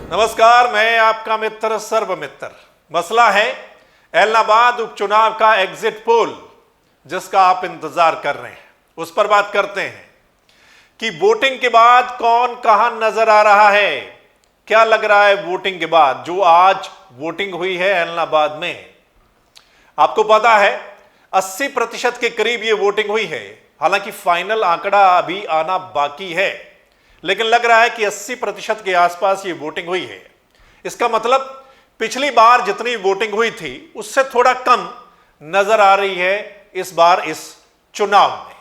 नमस्कार, मैं आपका मित्र सर्वमित्र। मसला है एलनाबाद उपचुनाव का एग्जिट पोल, जिसका आप इंतजार कर रहे हैं। उस पर बात करते हैं कि वोटिंग के बाद कौन कहां नजर आ रहा है। क्या लग रहा है वोटिंग के बाद, जो आज वोटिंग हुई है एलनाबाद में? आपको पता है 80% के करीब ये वोटिंग हुई है। हालांकि फाइनल आंकड़ा अभी आना बाकी है, लेकिन लग रहा है कि 80% के आसपास ये वोटिंग हुई है। इसका मतलब पिछली बार जितनी वोटिंग हुई थी उससे थोड़ा कम नजर आ रही है इस बार इस चुनाव में।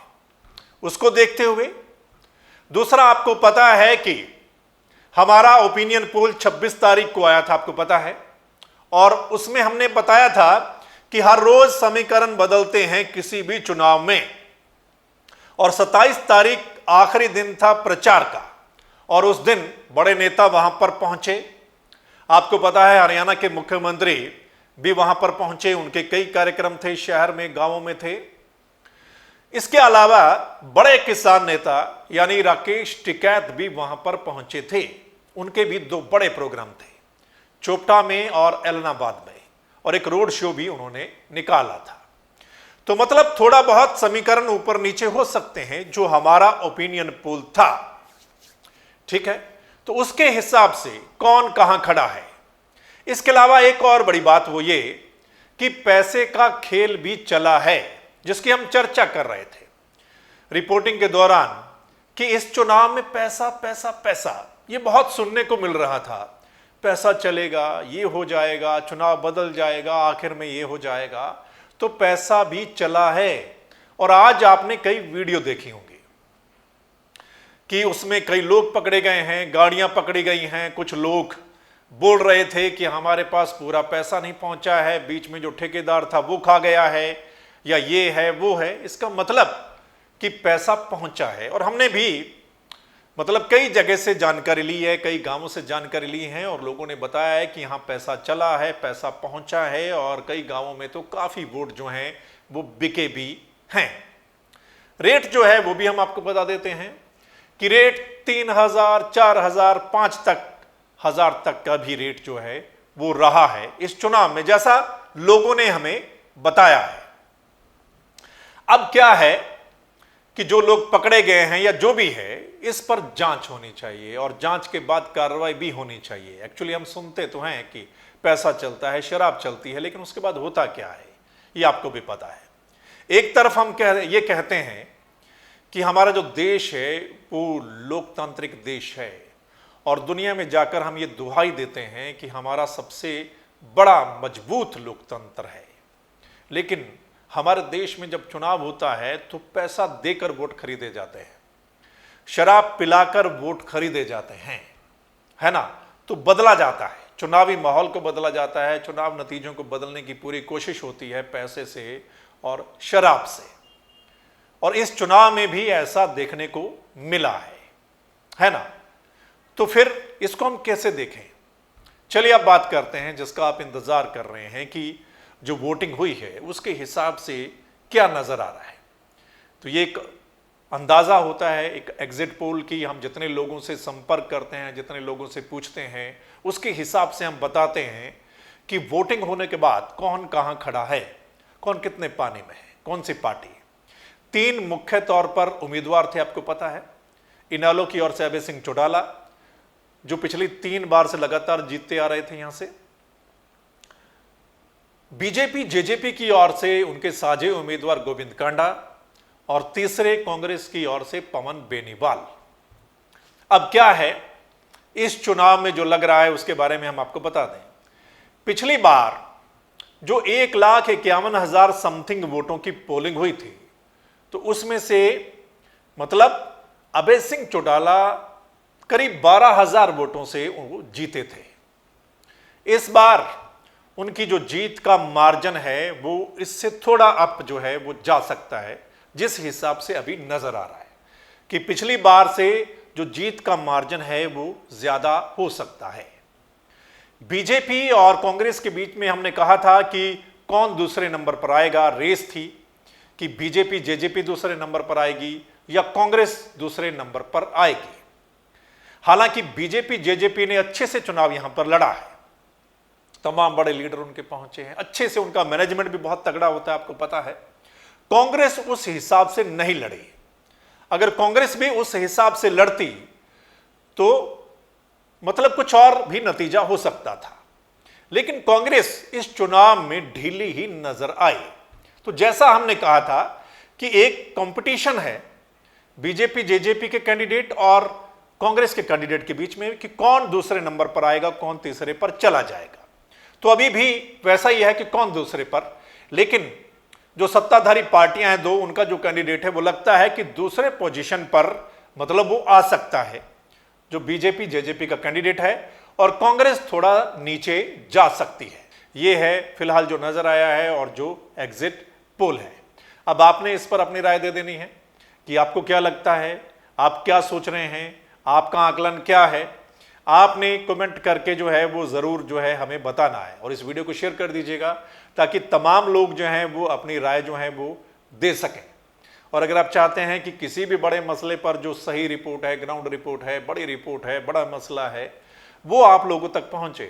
उसको देखते हुए दूसरा, आपको पता है कि हमारा ओपिनियन पोल 26 तारीख को आया था, आपको पता है, और उसमें हमने बताया था कि हर रोज समीकरण बदलते हैं किसी भी चुनाव में। और 27 तारीख आखिरी दिन था प्रचार का, और उस दिन बड़े नेता वहां पर पहुंचे। आपको पता है हरियाणा के मुख्यमंत्री भी वहां पर पहुंचे, उनके कई कार्यक्रम थे, शहर में, गांवों में थे। इसके अलावा बड़े किसान नेता यानी राकेश टिकैत भी वहां पर पहुंचे थे। उनके भी 2 बड़े प्रोग्राम थे, चोपटा में और एलनाबाद में, और एक रोड शो भी उन्होंने निकाला था। तो मतलब थोड़ा बहुत समीकरण ऊपर नीचे हो सकते हैं, जो हमारा ओपिनियन पोल था, ठीक है। तो उसके हिसाब से कौन कहां खड़ा है। इसके अलावा एक और बड़ी बात वो ये कि पैसे का खेल भी चला है, जिसकी हम चर्चा कर रहे थे रिपोर्टिंग के दौरान कि इस चुनाव में पैसा पैसा पैसा, ये बहुत सुनने को मिल रहा था। पैसा चलेगा, ये हो जाएगा, चुनाव बदल जाएगा, आखिर में ये हो जाएगा। तो पैसा भी चला है। और आज आपने कई वीडियो देखी होंगी कि उसमें कई लोग पकड़े गए हैं, गाड़ियां पकड़ी गई हैं। कुछ लोग बोल रहे थे कि हमारे पास पूरा पैसा नहीं पहुंचा है, बीच में जो ठेकेदार था वो खा गया है, या ये है वो है। इसका मतलब कि पैसा पहुंचा है। और हमने भी मतलब कई जगह से जानकारी ली है, कई गांवों से जानकारी ली है, और लोगों ने बताया है कि यहां पैसा चला है, पैसा पहुंचा है, और कई गांवों में तो काफी वोट जो हैं वो बिके भी हैं। रेट जो है वो भी हम आपको बता देते हैं कि रेट 3000, 4000, 5000 तक का भी रेट जो है वो रहा है इस चुनाव में, जैसा लोगों ने हमें बताया है। अब क्या है कि जो लोग पकड़े गए हैं या जो भी है, इस पर जांच होनी चाहिए, और जांच के बाद कार्रवाई भी होनी चाहिए। एक्चुअली हम सुनते तो हैं कि पैसा चलता है, शराब चलती है, लेकिन उसके बाद होता क्या है ये आपको भी पता है। एक तरफ हम ये कहते हैं कि हमारा जो देश है वो लोकतांत्रिक देश है, और दुनिया में जाकर हम ये दुहाई देते हैं कि हमारा सबसे बड़ा मजबूत लोकतंत्र है। लेकिन हमारे देश में जब चुनाव होता है तो पैसा देकर वोट खरीदे जाते हैं, शराब पिलाकर वोट खरीदे जाते हैं, है ना। तो बदला जाता है, चुनावी माहौल को बदला जाता है, चुनाव नतीजों को बदलने की पूरी कोशिश होती है पैसे से और शराब से। और इस चुनाव में भी ऐसा देखने को मिला है ना। तो फिर इसको हम कैसे देखें? चलिए अब बात करते हैं जिसका आप इंतजार कर रहे हैं कि जो वोटिंग हुई है उसके हिसाब से क्या नजर आ रहा है। तो ये एक अंदाजा होता है एक एग्जिट पोल की। हम जितने लोगों से संपर्क करते हैं, जितने लोगों से पूछते हैं, उसके हिसाब से हम बताते हैं कि वोटिंग होने के बाद कौन कहां खड़ा है, कौन कितने पानी में है, कौन सी पार्टी। 3 मुख्य तौर पर उम्मीदवार थे, आपको पता है। इनेलो की ओर से अभय सिंह चौटाला, जो पिछली 3 बार से लगातार जीतते आ रहे थे यहां से। बीजेपी जेजेपी की ओर से उनके साझे उम्मीदवार गोविंद कांडा, और तीसरे कांग्रेस की ओर से पवन बेनीवाल। अब क्या है इस चुनाव में जो लग रहा है उसके बारे में हम आपको बता दें। पिछली बार जो 1,51,000 समथिंग वोटों की पोलिंग हुई थी, तो उसमें से मतलब अभय सिंह चौटाला करीब 12,000 वोटों से वो जीते थे। इस बार उनकी जो जीत का मार्जिन है वो इससे थोड़ा अप जो है वो जा सकता है, जिस हिसाब से अभी नजर आ रहा है कि पिछली बार से जो जीत का मार्जिन है वो ज्यादा हो सकता है। बीजेपी और कांग्रेस के बीच में हमने कहा था कि कौन दूसरे नंबर पर आएगा। रेस थी कि बीजेपी जेजेपी दूसरे नंबर पर आएगी या कांग्रेस दूसरे नंबर पर आएगी। हालांकि बीजेपी जेजेपी ने अच्छे से चुनाव यहां पर लड़ा है, तमाम बड़े लीडर उनके पहुंचे हैं, अच्छे से उनका मैनेजमेंट भी बहुत तगड़ा होता है, आपको पता है। कांग्रेस उस हिसाब से नहीं लड़ी। अगर कांग्रेस भी उस हिसाब से लड़ती तो मतलब कुछ और भी नतीजा हो सकता था, लेकिन कांग्रेस इस चुनाव में ढीली ही नजर आई। तो जैसा हमने कहा था कि एक कंपटीशन है बीजेपी जेजेपी के कैंडिडेट और कांग्रेस के कैंडिडेट के बीच में कि कौन दूसरे नंबर पर आएगा, कौन तीसरे पर चला जाएगा। तो अभी भी वैसा ही है कि कौन दूसरे पर, लेकिन जो सत्ताधारी पार्टियां हैं दो, उनका जो कैंडिडेट है वो लगता है कि दूसरे पोजीशन पर मतलब वो आ सकता है, जो बीजेपी जेजेपी का कैंडिडेट है, और कांग्रेस थोड़ा नीचे जा सकती है। ये है फिलहाल जो नजर आया है और जो एग्जिट पोल है। अब आपने इस पर अपनी राय दे देनी है कि आपको क्या लगता है, आप क्या सोच रहे हैं, आपका आकलन क्या है। आपने कमेंट करके जो है वो जरूर जो है हमें बताना है, और इस वीडियो को शेयर कर दीजिएगा ताकि तमाम लोग जो हैं वो अपनी राय जो है वो दे सकें। और अगर आप चाहते हैं कि किसी भी बड़े मसले पर जो सही रिपोर्ट है, ग्राउंड रिपोर्ट है, बड़ी रिपोर्ट है, बड़ा मसला है, वो आप लोगों तक पहुंचे,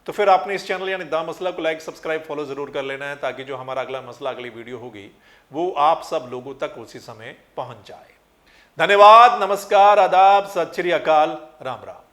तो फिर आपने इस चैनल यानी द मसला को लाइक सब्सक्राइब फॉलो जरूर कर लेना है, ताकि जो हमारा अगला मसला, अगली वीडियो होगी वो आप सब लोगों तक उसी समय पहुंच जाए। धन्यवाद, नमस्कार, आदाब, सत श्री अकाल, राम राम।